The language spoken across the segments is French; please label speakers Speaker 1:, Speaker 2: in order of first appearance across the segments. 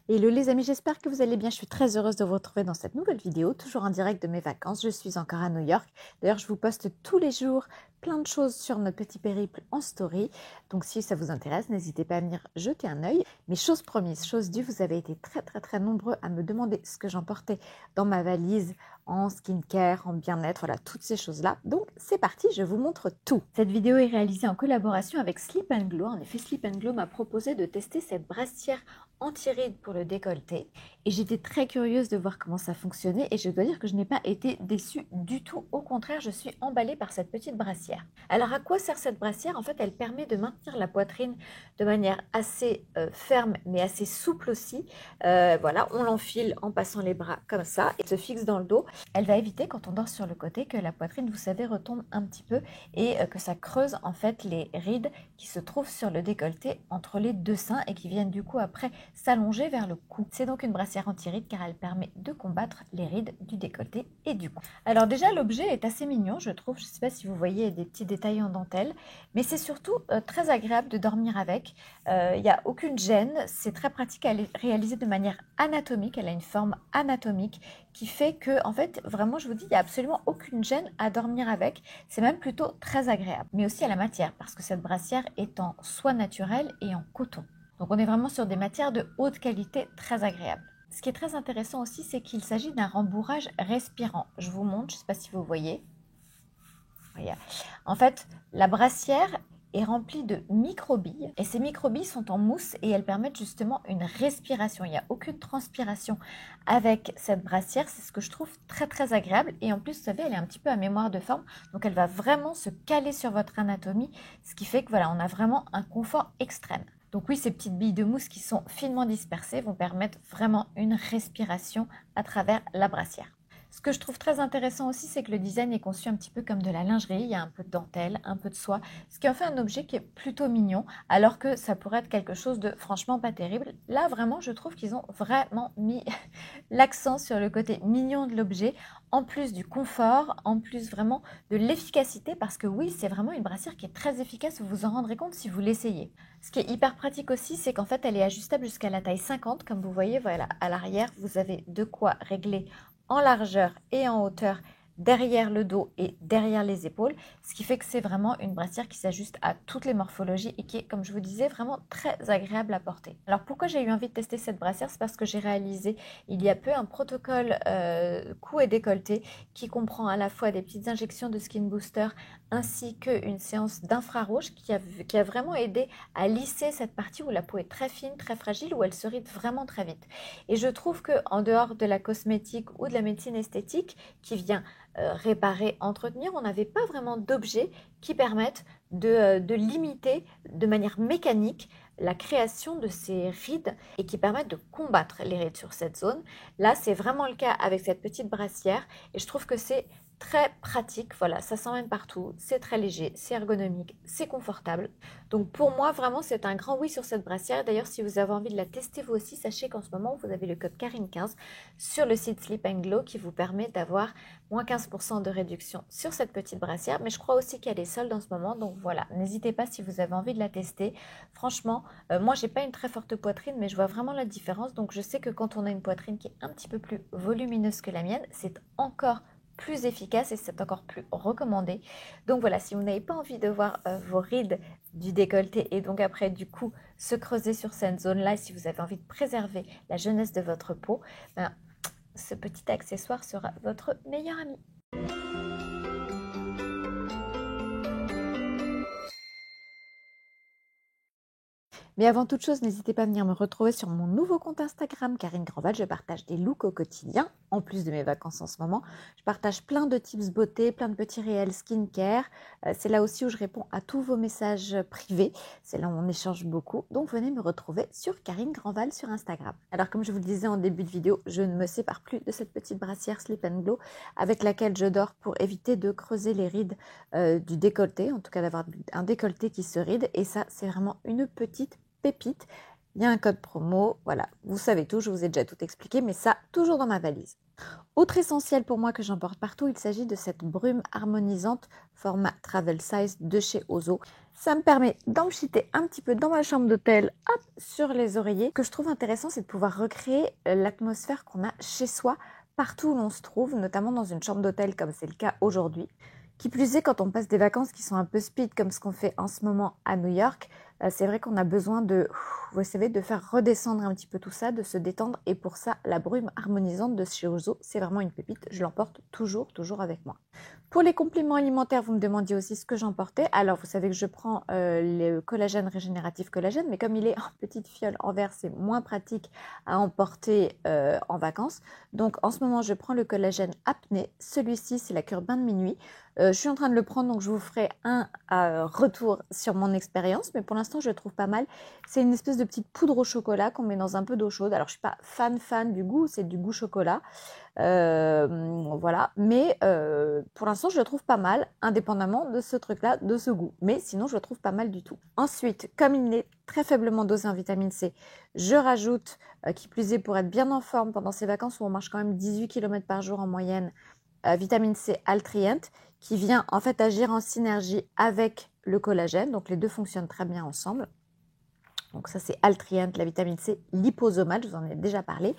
Speaker 1: Hello les amis, j'espère que vous allez bien. Je suis très heureuse de vous retrouver dans cette nouvelle vidéo, toujours en direct de mes vacances. Je suis encore à New York. D'ailleurs, je vous poste tous les jours plein de choses sur notre petit périple en story. Donc si ça vous intéresse, n'hésitez pas à venir jeter un œil. Mais chose promise, chose due, vous avez été très nombreux à me demander ce que j'emportais dans ma valise en skincare, en bien-être, voilà, toutes ces choses-là. Donc c'est parti, je vous montre tout. Cette vidéo est réalisée en collaboration avec Sleep Glow. En effet, Sleep Glow m'a proposé de tester cette brassière anti-rides pour le décolleté et j'étais très curieuse de voir comment ça fonctionnait et je dois dire que je n'ai pas été déçue du tout. Au contraire, je suis emballée par cette petite brassière. Alors à quoi sert cette brassière? En fait, elle permet de maintenir la poitrine de manière assez ferme mais assez souple aussi. Voilà, on l'enfile en passant les bras comme ça et se fixe dans le dos. Elle va éviter quand on dort sur le côté que la poitrine, vous savez, retombe un petit peu et que ça creuse en fait les rides qui se trouvent sur le décolleté entre les deux seins et qui viennent du coup après s'allonger vers le cou. C'est donc une brassière anti-rides car elle permet de combattre les rides du décolleté et du cou. Alors déjà l'objet est assez mignon je trouve, je ne sais pas si vous voyez des petits détails en dentelle, mais c'est surtout très agréable de dormir avec. Il n'y a aucune gêne, c'est très pratique, elle est réalisée de manière anatomique, elle a une forme anatomique qui fait que en fait vraiment je vous dis il n'y a absolument aucune gêne à dormir avec, c'est même plutôt très agréable. Mais aussi à la matière parce que cette brassière est en soie naturelle et en coton. Donc on est vraiment sur des matières de haute qualité très agréables. Ce qui est très intéressant aussi, c'est qu'il s'agit d'un rembourrage respirant. Je vous montre, je ne sais pas si vous voyez. Voilà. En fait, la brassière est remplie de microbilles et ces microbilles sont en mousse et elles permettent justement une respiration. Il n'y a aucune transpiration avec cette brassière, c'est ce que je trouve très agréable et en plus vous savez elle est un petit peu à mémoire de forme donc elle va vraiment se caler sur votre anatomie, ce qui fait que voilà on a vraiment un confort extrême. Donc oui, ces petites billes de mousse qui sont finement dispersées vont permettre vraiment une respiration à travers la brassière. Ce que je trouve très intéressant aussi, c'est que le design est conçu un petit peu comme de la lingerie. Il y a un peu de dentelle, un peu de soie, ce qui en fait un objet qui est plutôt mignon, alors que ça pourrait être quelque chose de franchement pas terrible. Là, vraiment, je trouve qu'ils ont vraiment mis l'accent sur le côté mignon de l'objet, en plus du confort, en plus vraiment de l'efficacité, parce que oui, c'est vraiment une brassière qui est très efficace, vous vous en rendrez compte si vous l'essayez. Ce qui est hyper pratique aussi, c'est qu'en fait, elle est ajustable jusqu'à la taille 50, comme vous voyez, voilà, à l'arrière, vous avez de quoi régler en largeur et en hauteur derrière le dos et derrière les épaules, ce qui fait que c'est vraiment une brassière qui s'ajuste à toutes les morphologies et qui est, comme je vous disais, vraiment très agréable à porter. Alors pourquoi j'ai eu envie de tester cette brassière? C'est parce que j'ai réalisé il y a peu un protocole cou et décolleté qui comprend à la fois des petites injections de skin booster ainsi qu'une séance d'infrarouge qui a vraiment aidé à lisser cette partie où la peau est très fine, très fragile, où elle se ride vraiment très vite. Et je trouve qu'en dehors de la cosmétique ou de la médecine esthétique qui vient réparer, entretenir, on n'avait pas vraiment d'objets qui permettent de limiter de manière mécanique la création de ces rides et qui permettent de combattre les rides sur cette zone. Là, c'est vraiment le cas avec cette petite brassière et je trouve que c'est très pratique, voilà, ça s'emmène partout, c'est très léger, c'est ergonomique, c'est confortable. Donc pour moi, vraiment, c'est un grand oui sur cette brassière. D'ailleurs, si vous avez envie de la tester vous aussi, sachez qu'en ce moment, vous avez le code Karine15 sur le site Sleep Glow qui vous permet d'avoir moins 15% de réduction sur cette petite brassière. Mais je crois aussi qu'il y a des soldes en ce moment, donc voilà, n'hésitez pas si vous avez envie de la tester. Franchement, moi, j'ai pas une très forte poitrine, mais je vois vraiment la différence. Donc je sais que quand on a une poitrine qui est un petit peu plus volumineuse que la mienne, c'est encore plus efficace et c'est encore plus recommandé. Donc voilà, si vous n'avez pas envie de voir vos rides du décolleté et donc après du coup se creuser sur cette zone-là, si vous avez envie de préserver la jeunesse de votre peau, ben, ce petit accessoire sera votre meilleur ami. Mais avant toute chose, n'hésitez pas à venir me retrouver sur mon nouveau compte Instagram, Karine Grandval. Je partage des looks au quotidien, en plus de mes vacances en ce moment. Je partage plein de tips beauté, plein de petits réels skincare. C'est là aussi où je réponds à tous vos messages privés. C'est là où on échange beaucoup. Donc venez me retrouver sur Karine Grandval sur Instagram. Alors comme je vous le disais en début de vidéo, je ne me sépare plus de cette petite brassière Sleep Glow avec laquelle je dors pour éviter de creuser les rides du décolleté, en tout cas d'avoir un décolleté qui se ride. Et ça, c'est vraiment une petite pépite. Il y a un code promo, voilà, vous savez tout, je vous ai déjà tout expliqué, mais ça, toujours dans ma valise. Autre essentiel pour moi que j'emporte partout, il s'agit de cette brume harmonisante format travel size de chez Ozo. Ça me permet d'emchitter un petit peu dans ma chambre d'hôtel, hop, sur les oreillers. Ce que je trouve intéressant, c'est de pouvoir recréer l'atmosphère qu'on a chez soi, partout où l'on se trouve, notamment dans une chambre d'hôtel comme c'est le cas aujourd'hui. Qui plus est, quand on passe des vacances qui sont un peu speed comme ce qu'on fait en ce moment à New York, c'est vrai qu'on a besoin de, vous savez, de faire redescendre un petit peu tout ça, de se détendre. Et pour ça, la brume harmonisante de chez Ozo, c'est vraiment une pépite. Je l'emporte toujours, toujours avec moi. Pour les compléments alimentaires, vous me demandiez aussi ce que j'emportais. Alors, vous savez que je prends le collagène régénératif collagène, mais comme il est en petite fiole en verre, c'est moins pratique à emporter en vacances. Donc, en ce moment, je prends le collagène apné. Celui-ci, c'est la cure bain de minuit. Je suis en train de le prendre, donc je vous ferai un retour sur mon expérience, mais pour l'instant, je le trouve pas mal. C'est une espèce de petite poudre au chocolat qu'on met dans un peu d'eau chaude. Alors, je suis pas fan du goût, c'est du goût chocolat. Voilà, mais pour l'instant, je le trouve pas mal, indépendamment de ce truc-là, de ce goût. Mais sinon, je le trouve pas mal du tout. Ensuite, comme il est très faiblement dosé en vitamine C, je rajoute, qui plus est pour être bien en forme pendant ces vacances où on marche quand même 18 km par jour en moyenne, vitamine C Altrient, qui vient en fait agir en synergie avec le collagène. Donc les deux fonctionnent très bien ensemble. Donc ça c'est Altrient, la vitamine C liposomale, je vous en ai déjà parlé.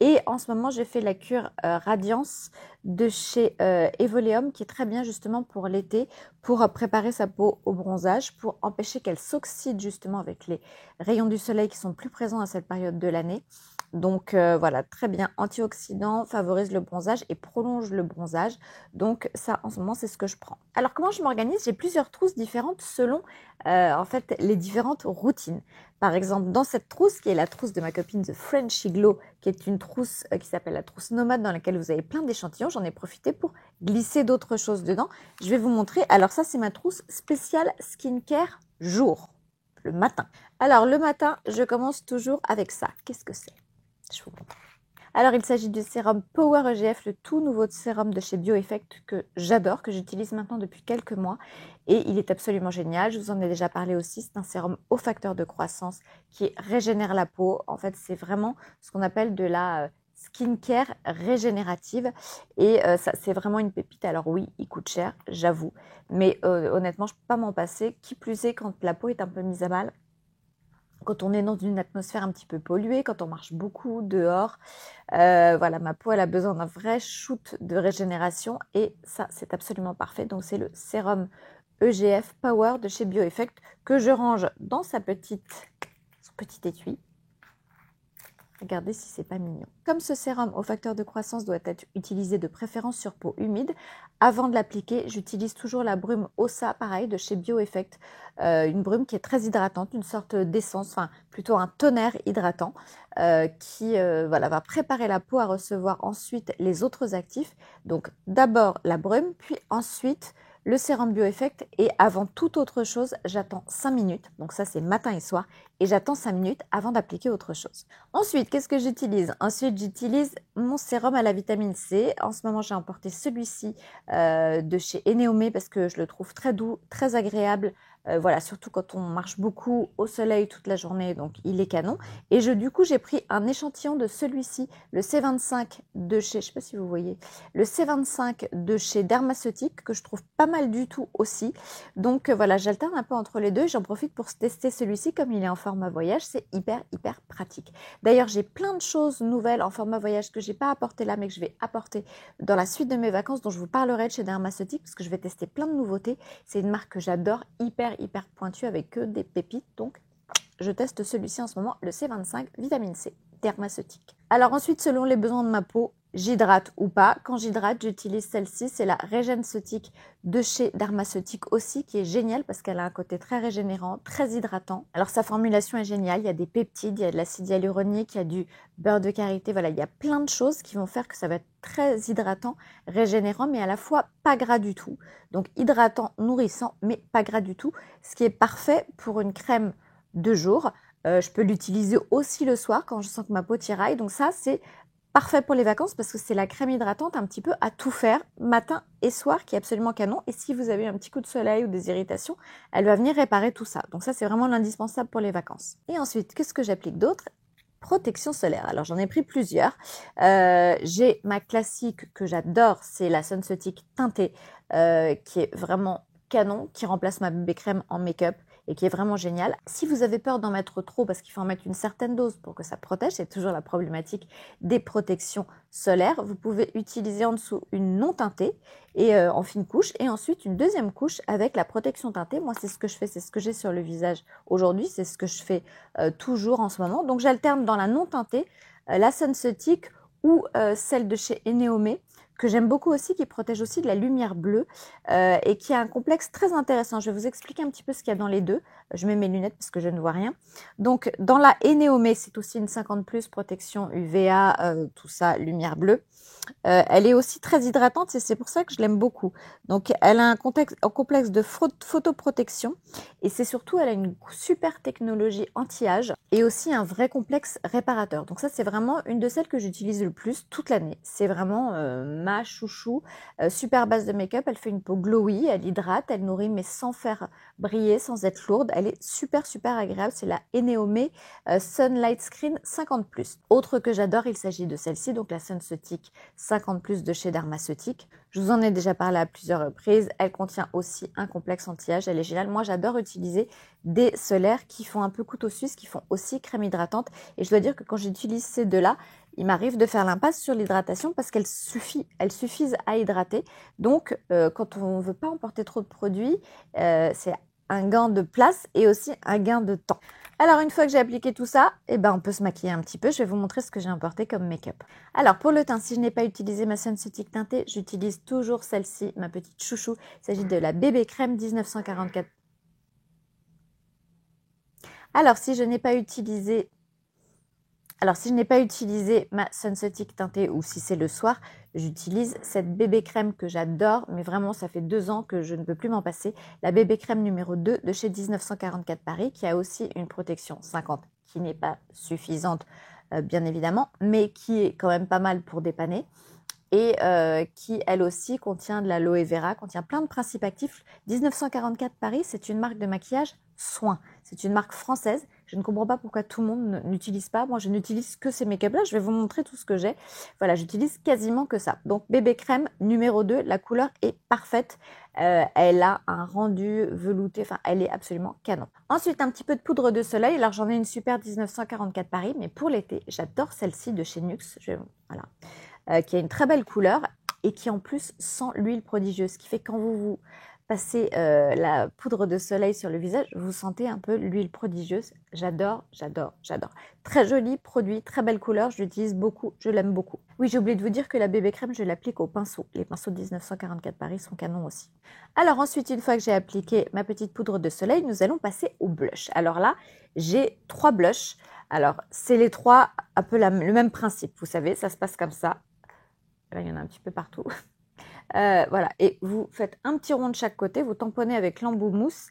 Speaker 1: Et en ce moment j'ai fait la cure Radiance de chez Evoleum qui est très bien justement pour l'été, pour préparer sa peau au bronzage, pour empêcher qu'elle s'oxyde justement avec les rayons du soleil qui sont plus présents à cette période de l'année. Donc voilà, très bien, antioxydant, favorise le bronzage et prolonge le bronzage. Donc ça, en ce moment, c'est ce que je prends. Alors comment je m'organise? J'ai plusieurs trousses différentes selon en fait les différentes routines. Par exemple, dans cette trousse, qui est la trousse de ma copine The Frenchy Glow, qui est une trousse qui s'appelle la trousse nomade, dans laquelle vous avez plein d'échantillons, j'en ai profité pour glisser d'autres choses dedans. Je vais vous montrer. Alors ça, c'est ma trousse spéciale skincare jour, le matin. Alors le matin, je commence toujours avec ça. Qu'est-ce que c'est? Je vous montre. Alors, il s'agit du sérum Power EGF, le tout nouveau sérum de chez Bioeffect que j'adore, que j'utilise maintenant depuis quelques mois. Et il est absolument génial. Je vous en ai déjà parlé aussi. C'est un sérum au facteur de croissance qui régénère la peau. En fait, c'est vraiment ce qu'on appelle de la skincare régénérative. Et ça, c'est vraiment une pépite. Alors oui, il coûte cher, j'avoue. Mais honnêtement, je ne peux pas m'en passer. Qui plus est, quand la peau est un peu mise à mal, quand on est dans une atmosphère un petit peu polluée, quand on marche beaucoup dehors, voilà, ma peau elle a besoin d'un vrai shoot de régénération et ça c'est absolument parfait. Donc c'est le sérum EGF Power de chez Bioeffect que je range dans son petit étui. Regardez si c'est pas mignon. Comme ce sérum au facteur de croissance doit être utilisé de préférence sur peau humide, avant de l'appliquer, j'utilise toujours la brume Ossa, pareil, de chez Bioeffect. Une brume qui est très hydratante, une sorte d'essence, enfin plutôt un tonnerre hydratant qui voilà, va préparer la peau à recevoir ensuite les autres actifs. Donc d'abord la brume, puis ensuite le sérum Bioeffect et avant toute autre chose, j'attends 5 minutes. Donc ça c'est matin et soir et j'attends 5 minutes avant d'appliquer autre chose. Ensuite, qu'est-ce que j'utilise? Ensuite, j'utilise mon sérum à la vitamine C. En ce moment, j'ai emporté celui-ci de chez Eneomé parce que je le trouve très doux, très agréable. Voilà, surtout quand on marche beaucoup au soleil toute la journée, donc il est canon. Et du coup, j'ai pris un échantillon de celui-ci, le C25 de chez, je sais pas si vous voyez, le C25 de chez Dermaceutique, que je trouve pas mal du tout aussi. Donc voilà, j'alterne un peu entre les deux. J'en profite pour tester celui-ci comme il est en format voyage. C'est hyper pratique. D'ailleurs, j'ai plein de choses nouvelles en format voyage que j'ai pas apporté là, mais que je vais apporter dans la suite de mes vacances, dont je vous parlerai de chez Dermaceutique, parce que je vais tester plein de nouveautés. C'est une marque que j'adore, hyper pointue, avec que des pépites. Donc, je teste celui-ci en ce moment, le C25 Vitamine C, Dermaceutique. Alors ensuite, selon les besoins de ma peau, j'hydrate ou pas. Quand j'hydrate, j'utilise celle-ci, c'est la Régène-Ceutique de chez Dermaceutique aussi, qui est géniale parce qu'elle a un côté très régénérant, très hydratant. Alors sa formulation est géniale, il y a des peptides, il y a de l'acide hyaluronique, il y a du beurre de karité, voilà, il y a plein de choses qui vont faire que ça va être très hydratant, régénérant, mais à la fois pas gras du tout. Donc hydratant, nourrissant, mais pas gras du tout, ce qui est parfait pour une crème de jour. Je peux l'utiliser aussi le soir quand je sens que ma peau tiraille. Donc ça, c'est parfait pour les vacances parce que c'est la crème hydratante un petit peu à tout faire, matin et soir, qui est absolument canon. Et si vous avez un petit coup de soleil ou des irritations, elle va venir réparer tout ça. Donc ça, c'est vraiment l'indispensable pour les vacances. Et ensuite, qu'est-ce que j'applique d'autre? protection solaire. Alors, j'en ai pris plusieurs. J'ai ma classique que j'adore, c'est la Sunceautique teintée, qui est vraiment canon, qui remplace ma bébé crème en make-up et qui est vraiment géniale. Si vous avez peur d'en mettre trop, parce qu'il faut en mettre une certaine dose pour que ça protège, c'est toujours la problématique des protections solaires, vous pouvez utiliser en dessous une non teintée et en fine couche, et ensuite une deuxième couche avec la protection teintée. Moi, c'est ce que je fais, c'est ce que j'ai sur le visage aujourd'hui, c'est ce que je fais toujours en ce moment. Donc, j'alterne dans la non teintée, la Sunceautique ou celle de chez Eneome, que j'aime beaucoup aussi, qui protège aussi de la lumière bleue et qui a un complexe très intéressant. Je vais vous expliquer un petit peu ce qu'il y a dans les deux. Je mets mes lunettes parce que je ne vois rien. Donc, dans la Eneome, c'est aussi une 50+, protection UVA, tout ça, lumière bleue. Elle est aussi très hydratante et c'est pour ça que je l'aime beaucoup. Donc, elle a un complexe de photoprotection et c'est surtout, elle a une super technologie anti-âge et aussi un vrai complexe réparateur. Donc ça, c'est vraiment une de celles que j'utilise le plus toute l'année. C'est vraiment ma chouchou, super base de make-up. Elle fait une peau glowy, elle hydrate, elle nourrit mais sans faire briller, sans être lourde. Elle est super agréable. C'est la Eneome Sunlight Screen 50+. Autre que j'adore, il s'agit de celle-ci, donc la Sunceautique 50+ de chez Dermaceutique. Je vous en ai déjà parlé à plusieurs reprises. Elle contient aussi un complexe anti-âge. Elle est géniale. Moi, j'adore utiliser des solaires qui font un peu couteau suisse, qui font aussi crème hydratante. Et je dois dire que quand j'utilise ces deux-là, il m'arrive de faire l'impasse sur l'hydratation parce qu'elles suffisent à hydrater. Donc, quand on ne veut pas emporter trop de produits, c'est un gain de place et aussi un gain de temps. Alors, une fois que j'ai appliqué tout ça, on peut se maquiller un petit peu. Je vais vous montrer ce que j'ai importé comme make-up. Alors, pour le teint, si je n'ai pas utilisé ma Sunceautique teintée, j'utilise toujours celle-ci, ma petite chouchou. Il s'agit de la bébé crème 1944. Alors, si je n'ai pas utilisé ma Sunceautique teintée ou si c'est le soir, j'utilise cette bébé crème que j'adore, mais vraiment ça fait 2 ans que je ne peux plus m'en passer. La bébé crème numéro 2 de chez 1944 Paris, qui a aussi une protection 50, qui n'est pas suffisante bien évidemment, mais qui est quand même pas mal pour dépanner. Et qui elle aussi contient de l'aloe vera, contient plein de principes actifs. 1944 Paris, c'est une marque de maquillage soin. C'est une marque française. Je ne comprends pas pourquoi tout le monde n'utilise pas. Moi, je n'utilise que ces make-up-là. Je vais vous montrer tout ce que j'ai. Voilà, j'utilise quasiment que ça. Donc, bébé crème numéro 2, la couleur est parfaite. Elle a un rendu velouté. Enfin, elle est absolument canon. Ensuite, un petit peu de poudre de soleil. Alors, j'en ai une super 1944 Paris, mais pour l'été, j'adore celle-ci de chez Nuxe. Voilà. Qui a une très belle couleur et qui en plus sent l'huile prodigieuse, ce qui fait que quand vous passez la poudre de soleil sur le visage, vous sentez un peu l'huile prodigieuse. J'adore. Très joli produit, très belle couleur, je l'utilise beaucoup, je l'aime beaucoup. Oui, j'ai oublié de vous dire que la bébé crème, je l'applique au pinceau. Les pinceaux de 1944 Paris sont canons aussi. Alors ensuite, une fois que j'ai appliqué ma petite poudre de soleil, nous allons passer au blush. Alors là, j'ai 3 blushs. Alors, c'est les 3 un peu le même principe, vous savez, ça se passe comme ça. Là, il y en a un petit peu partout. Voilà, et vous faites un petit rond de chaque côté, vous tamponnez avec l'embout mousse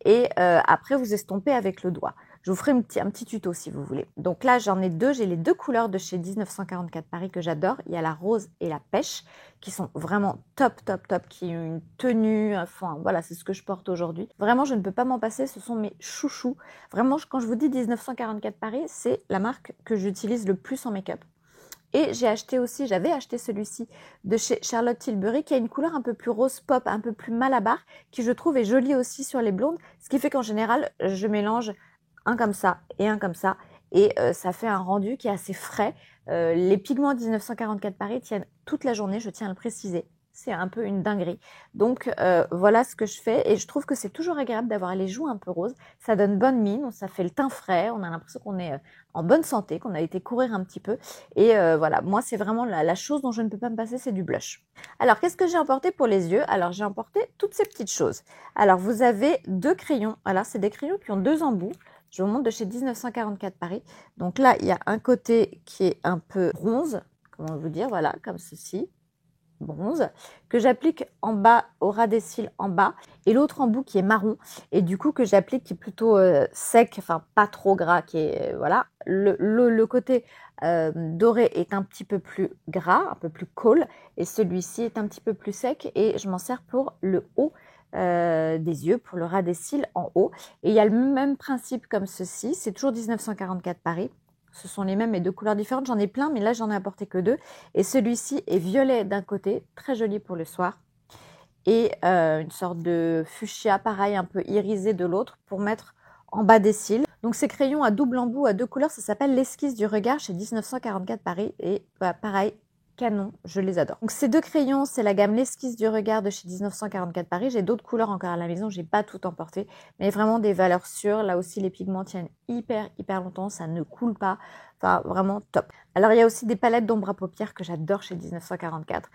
Speaker 1: et après vous estompez avec le doigt. Je vous ferai un petit tuto si vous voulez. Donc là, j'en ai 2, j'ai les 2 couleurs de chez 1944 Paris que j'adore. Il y a la rose et la pêche qui sont vraiment top, qui ont une tenue, enfin voilà, c'est ce que je porte aujourd'hui. Vraiment, je ne peux pas m'en passer, ce sont mes chouchous. Vraiment, quand je vous dis 1944 Paris, c'est la marque que j'utilise le plus en make-up. Et j'avais acheté celui-ci de chez Charlotte Tilbury qui a une couleur un peu plus rose pop, un peu plus malabar, qui je trouve est jolie aussi sur les blondes, ce qui fait qu'en général, je mélange un comme ça et un comme ça, et ça fait un rendu qui est assez frais. Les pigments 1944 Paris tiennent toute la journée, je tiens à le préciser. C'est un peu une dinguerie. Donc voilà ce que je fais et je trouve que c'est toujours agréable d'avoir les joues un peu roses. Ça donne bonne mine, ça fait le teint frais, on a l'impression qu'on est en bonne santé, qu'on a été courir un petit peu. Et voilà, moi c'est vraiment la chose dont je ne peux pas me passer, c'est du blush. Alors qu'est-ce que j'ai emporté pour les yeux? Alors j'ai emporté toutes ces petites choses. Alors vous avez 2 crayons, alors c'est des crayons qui ont 2 embouts. Je vous montre de chez 1944 Paris. Donc là, il y a un côté qui est un peu bronze, comment vous dire, voilà, comme ceci. Bronze, que j'applique en bas, au ras des cils en bas, et l'autre embout qui est marron, et du coup que j'applique qui est plutôt sec, enfin pas trop gras, qui est, voilà, le côté doré est un petit peu plus gras, un peu plus colle, et celui-ci est un petit peu plus sec, et je m'en sers pour le haut des yeux, pour le ras des cils en haut, et il y a le même principe comme ceci, c'est toujours 1944 Paris, ce sont les mêmes mais deux couleurs différentes. J'en ai plein, mais là, j'en ai apporté que deux. Et celui-ci est violet d'un côté, très joli pour le soir. Et une sorte de fuchsia, pareil, un peu irisé de l'autre, pour mettre en bas des cils. Donc ces crayons à double embout, à deux couleurs, ça s'appelle l'esquisse du regard chez 1944 Paris. Et bah, pareil, canon, je les adore. Donc ces deux crayons, c'est la gamme l'esquisse du regard de chez 1944 Paris. J'ai d'autres couleurs encore à la maison, j'ai pas tout emporté, mais vraiment des valeurs sûres. Là aussi, les pigments tiennent hyper longtemps, ça ne coule pas. Enfin, vraiment top. Alors, il y a aussi des palettes d'ombre à paupières que j'adore chez 1944.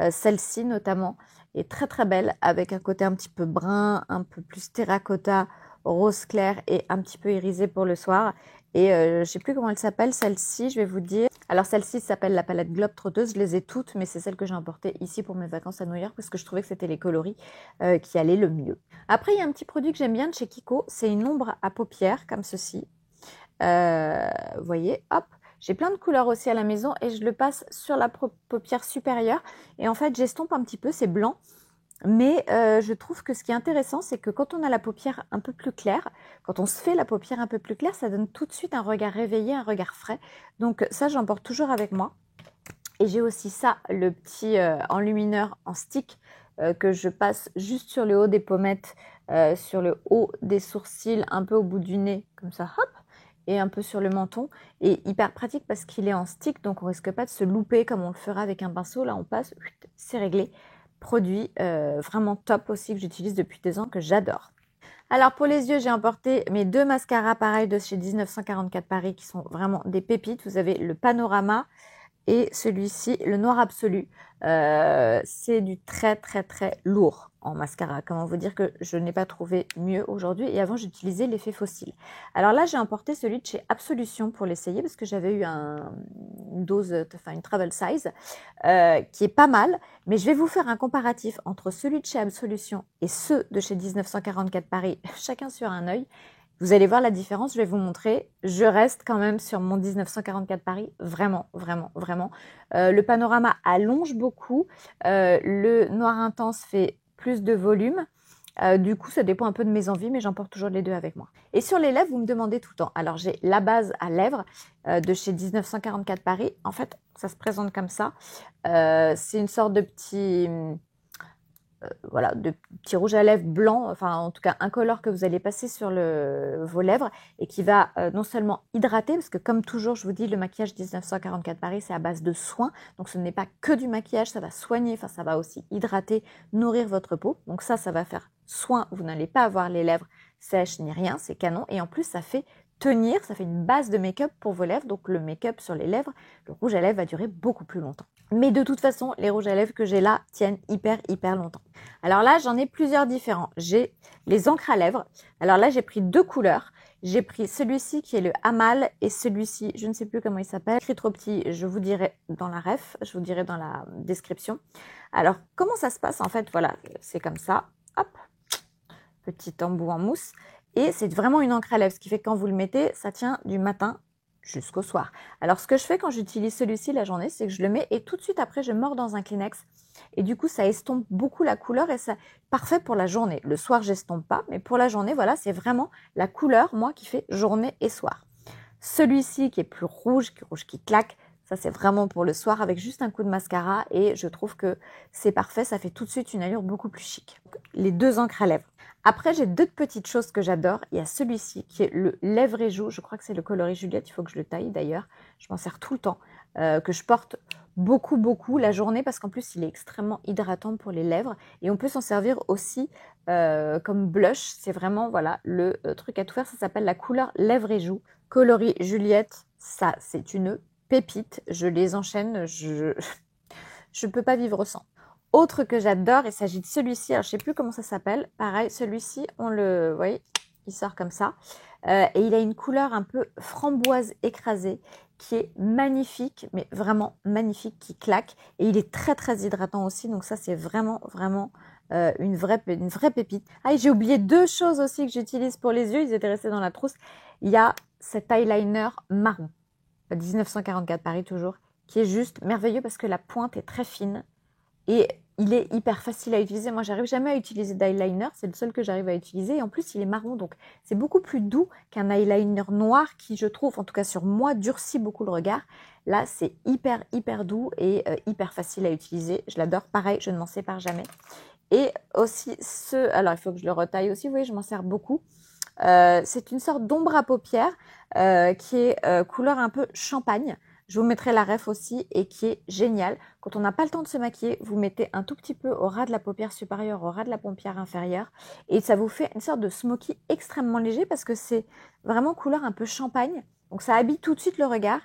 Speaker 1: Celle-ci, notamment, est très belle, avec un côté un petit peu brun, un peu plus terracotta, rose clair et un petit peu irisé pour le soir. Et je sais plus comment elle s'appelle, celle-ci, je vais vous dire. Alors, celle-ci s'appelle la palette Globe Trotteuse. Je les ai toutes, mais c'est celle que j'ai emportée ici pour mes vacances à New York parce que je trouvais que c'était les coloris qui allaient le mieux. Après, il y a un petit produit que j'aime bien de chez Kiko. C'est une ombre à paupières, comme ceci. Vous voyez, hop, j'ai plein de couleurs aussi à la maison et je le passe sur la paupière supérieure et en fait j'estompe un petit peu, c'est blanc, mais je trouve que ce qui est intéressant, c'est que quand on a la paupière un peu plus claire, quand on se fait la paupière un peu plus claire, ça donne tout de suite un regard réveillé, un regard frais. Donc ça, j'emporte toujours avec moi. Et j'ai aussi ça, le petit enlumineur en stick que je passe juste sur le haut des pommettes, sur le haut des sourcils, un peu au bout du nez, comme ça, hop, et un peu sur le menton. Et hyper pratique parce qu'il est en stick, donc on risque pas de se louper comme on le fera avec un pinceau. Là, on passe, c'est réglé. Produit vraiment top aussi que j'utilise depuis des ans, que j'adore. Alors pour les yeux, j'ai emporté mes deux mascaras pareils de chez 1944 Paris qui sont vraiment des pépites. Vous avez le Panorama et celui-ci, le Noir Absolu. C'est du très lourd en mascara. Comment vous dire que je n'ai pas trouvé mieux aujourd'hui. Et avant, j'utilisais l'effet fossile. Alors là, j'ai emporté celui de chez Absolution pour l'essayer parce que j'avais eu une dose, enfin une travel size, qui est pas mal. Mais je vais vous faire un comparatif entre celui de chez Absolution et ceux de chez 1944 Paris, chacun sur un œil. Vous allez voir la différence, je vais vous montrer. Je reste quand même sur mon 1944 Paris, vraiment. Le Panorama allonge beaucoup. Le Noir Intense fait plus de volume. Du coup, ça dépend un peu de mes envies, mais j'emporte toujours les deux avec moi. Et sur les lèvres, vous me demandez tout le temps. Alors, j'ai la base à lèvres de chez 1944 Paris. En fait, ça se présente comme ça. C'est une sorte de petit... voilà, de petits rouges à lèvres blancs, enfin en tout cas incolore que vous allez passer sur vos lèvres et qui va non seulement hydrater, parce que comme toujours je vous dis, le maquillage 1944 Paris c'est à base de soins, donc ce n'est pas que du maquillage, ça va soigner, enfin ça va aussi hydrater, nourrir votre peau, donc ça va faire soin, vous n'allez pas avoir les lèvres sèches ni rien, c'est canon, et en plus ça fait tenir, ça fait une base de make-up pour vos lèvres, donc le make-up sur les lèvres, le rouge à lèvres va durer beaucoup plus longtemps. Mais de toute façon, les rouges à lèvres que j'ai là tiennent hyper longtemps. Alors là, j'en ai plusieurs différents. J'ai les encres à lèvres. Alors là, j'ai pris deux couleurs. J'ai pris celui-ci qui est le Hamal et celui-ci, je ne sais plus comment il s'appelle. Écrit trop petit, je vous dirai dans la ref, je vous dirai dans la description. Alors, comment ça se passe en fait? Voilà, c'est comme ça. Hop, petit embout en mousse. Et c'est vraiment une encre à lèvres, ce qui fait que quand vous le mettez, ça tient du matin jusqu'au soir. Alors, ce que je fais quand j'utilise celui-ci la journée, c'est que je le mets et tout de suite après, je mords dans un Kleenex. Et du coup, ça estompe beaucoup la couleur et c'est parfait pour la journée. Le soir, j'estompe pas, mais pour la journée, voilà, c'est vraiment la couleur, moi, qui fait journée et soir. Celui-ci qui est plus rouge qui claque, ça c'est vraiment pour le soir avec juste un coup de mascara et je trouve que c'est parfait, ça fait tout de suite une allure beaucoup plus chic. Les deux encres à lèvres. Après, j'ai deux petites choses que j'adore. Il y a celui-ci qui est le Lèvres et Joues. Je crois que c'est le coloris Juliette. Il faut que je le taille d'ailleurs. Je m'en sers tout le temps. Que je porte beaucoup la journée parce qu'en plus, il est extrêmement hydratant pour les lèvres. Et on peut s'en servir aussi comme blush. C'est vraiment voilà le truc à tout faire. Ça s'appelle la couleur Lèvres et Joues. Coloris Juliette, ça, c'est une pépite. Je les enchaîne. Je ne peux pas vivre sans. Autre que j'adore, il s'agit de celui-ci. Alors, je ne sais plus comment ça s'appelle. Pareil, celui-ci, vous voyez, il sort comme ça. Et il a une couleur un peu framboise écrasée qui est magnifique, mais vraiment magnifique, qui claque. Et il est très hydratant aussi. Donc ça, c'est vraiment une vraie pépite. Ah, et j'ai oublié deux choses aussi que j'utilise pour les yeux. Ils étaient restés dans la trousse. Il y a cet eyeliner marron, 1944 Paris toujours, qui est juste merveilleux parce que la pointe est très fine. Et il est hyper facile à utiliser. Moi, j'arrive jamais à utiliser d'eyeliner. C'est le seul que j'arrive à utiliser. Et en plus, il est marron. Donc, c'est beaucoup plus doux qu'un eyeliner noir qui, je trouve, en tout cas sur moi, durcit beaucoup le regard. Là, c'est hyper, hyper doux et hyper facile à utiliser. Je l'adore. Pareil, je ne m'en sépare jamais. Et aussi, alors, il faut que je le retaille aussi. Vous voyez, je m'en sers beaucoup. C'est une sorte d'ombre à paupières qui est couleur un peu champagne. Je vous mettrai la ref aussi et qui est géniale. Quand on n'a pas le temps de se maquiller, vous mettez un tout petit peu au ras de la paupière supérieure, au ras de la paupière inférieure. Et ça vous fait une sorte de smoky extrêmement léger parce que c'est vraiment couleur un peu champagne. Donc ça habille tout de suite le regard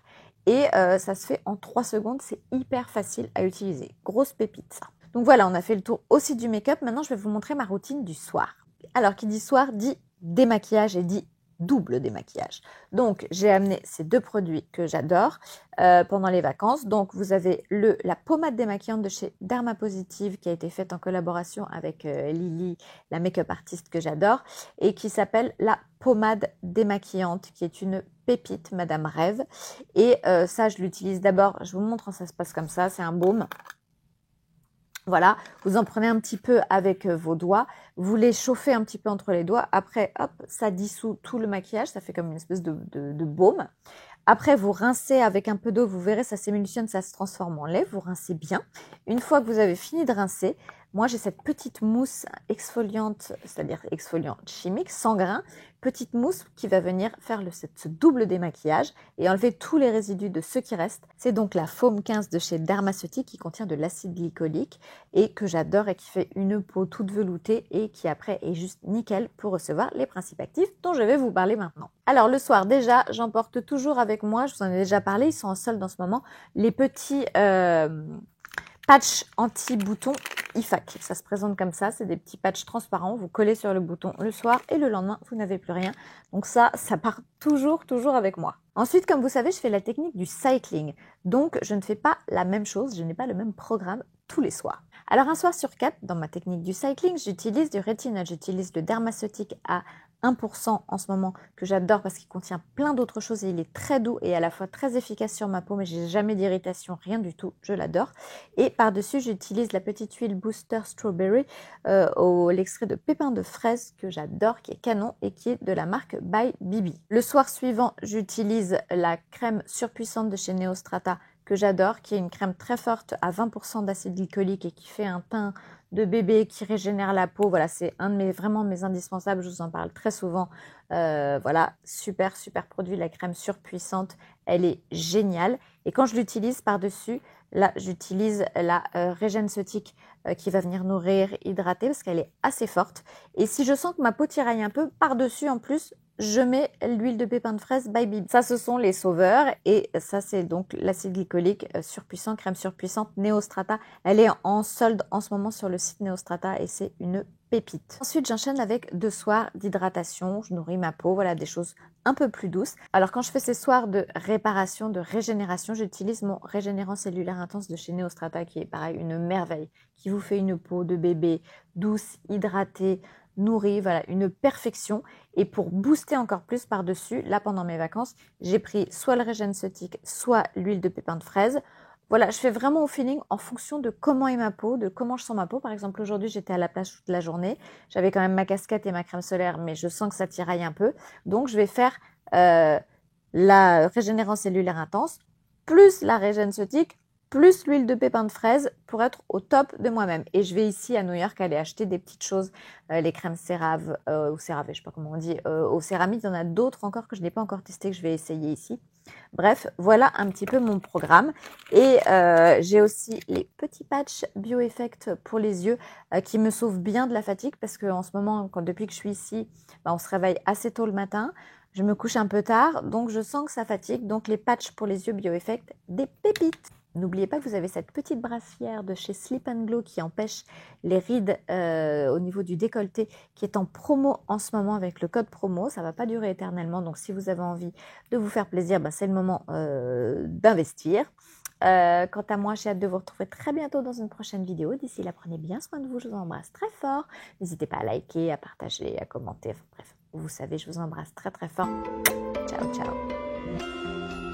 Speaker 1: et ça se fait en 3 secondes. C'est hyper facile à utiliser. Grosse pépite ça. Donc voilà, on a fait le tour aussi du make-up. Maintenant, je vais vous montrer ma routine du soir. Alors, qui dit soir dit démaquillage et dit double démaquillage. Donc, j'ai amené ces 2 produits que j'adore pendant les vacances. Donc, vous avez la pommade démaquillante de chez Dermapositive qui a été faite en collaboration avec Lily, la make-up artiste que j'adore, et qui s'appelle la pommade démaquillante, qui est une pépite, Madame Rêve. Et ça, je l'utilise d'abord, je vous montre quand ça se passe comme ça, c'est un baume. Voilà, vous en prenez un petit peu avec vos doigts, vous les chauffez un petit peu entre les doigts, après, hop, ça dissout tout le maquillage, ça fait comme une espèce de baume. Après, vous rincez avec un peu d'eau, vous verrez, ça s'émulsionne, ça se transforme en lait, vous rincez bien. Une fois que vous avez fini de rincer, moi j'ai cette petite mousse exfoliante, c'est-à-dire exfoliante chimique, sans grains, petite mousse qui va venir faire ce double démaquillage et enlever tous les résidus de ce qui reste. C'est donc la Foam 15 de chez Dermaceutique qui contient de l'acide glycolique et que j'adore et qui fait une peau toute veloutée et qui après est juste nickel pour recevoir les principes actifs dont je vais vous parler maintenant. Alors le soir déjà, j'emporte toujours avec moi, je vous en ai déjà parlé, ils sont en solde en ce moment, les petits patchs anti-boutons IFAC. Ça se présente comme ça, c'est des petits patchs transparents, vous collez sur le bouton le soir et le lendemain, vous n'avez plus rien. Donc ça part toujours avec moi. Ensuite, comme vous savez, je fais la technique du cycling. Donc, je ne fais pas la même chose, je n'ai pas le même programme tous les soirs. Alors, un soir sur 4, dans ma technique du cycling, j'utilise du rétinol, j'utilise le Dermaceutique à 1% en ce moment que j'adore parce qu'il contient plein d'autres choses et il est très doux et à la fois très efficace sur ma peau mais j'ai jamais d'irritation, rien du tout, je l'adore. Et par-dessus j'utilise la petite huile Booster Strawberry l'extrait de pépins de fraise que j'adore, qui est canon et qui est de la marque By Bibi. Le soir suivant, j'utilise la crème surpuissante de chez Neostrata que j'adore, qui est une crème très forte à 20% d'acide glycolique et qui fait un teint de bébé qui régénère la peau. Voilà, c'est vraiment mes indispensables, je vous en parle très souvent. Voilà, super produit, la crème surpuissante, elle est géniale. Et quand je l'utilise par-dessus, là, j'utilise la Régène-Ceutique qui va venir nourrir, hydrater, parce qu'elle est assez forte. Et si je sens que ma peau tiraille un peu, par-dessus, en plus, je mets l'huile de pépins de fraise by Bibi. Ça, ce sont les sauveurs. Et ça, c'est donc l'acide glycolique surpuissant, crème surpuissante Neostrata. Elle est en solde en ce moment sur le site Neostrata et c'est une pépite. Ensuite, j'enchaîne avec 2 soirs d'hydratation. Je nourris ma peau, voilà, des choses un peu plus douces. Alors, quand je fais ces soirs de réparation, de régénération, j'utilise mon régénérant cellulaire intense de chez Neostrata qui est pareil, une merveille, qui vous fait une peau de bébé douce, hydratée, nourrie, voilà, une perfection. Et pour booster encore plus par-dessus, là pendant mes vacances, j'ai pris soit le Régène-Ceutique, soit l'huile de pépins de fraise. Voilà, je fais vraiment au feeling en fonction de comment est ma peau, de comment je sens ma peau. Par exemple, aujourd'hui, j'étais à la plage toute la journée. J'avais quand même ma casquette et ma crème solaire, mais je sens que ça tiraille un peu. Donc, je vais faire la régénérance cellulaire intense, plus la Régène-Ceutique, plus l'huile de pépins de fraise pour être au top de moi-même. Et je vais ici à New York aller acheter des petites choses, les crèmes CeraVe ou CeraVe, je sais pas comment on dit, au céramique. Il y en a d'autres encore que je n'ai pas encore testé, que je vais essayer ici. Bref, voilà un petit peu mon programme. Et j'ai aussi les petits patchs BioEffect pour les yeux qui me sauvent bien de la fatigue parce qu'en ce moment, depuis que je suis ici, on se réveille assez tôt le matin. Je me couche un peu tard, donc je sens que ça fatigue. Donc les patchs pour les yeux BioEffect, des pépites. N'oubliez pas que vous avez cette petite brassière de chez Slip & Glow qui empêche les rides au niveau du décolleté, qui est en promo en ce moment avec le code promo. Ça ne va pas durer éternellement, donc si vous avez envie de vous faire plaisir, c'est le moment d'investir. Quant à moi, j'ai hâte de vous retrouver très bientôt dans une prochaine vidéo. D'ici là, prenez bien soin de vous. Je vous embrasse très fort. N'hésitez pas à liker, à partager, à commenter. Enfin, bref, vous savez, je vous embrasse très fort. Ciao, ciao.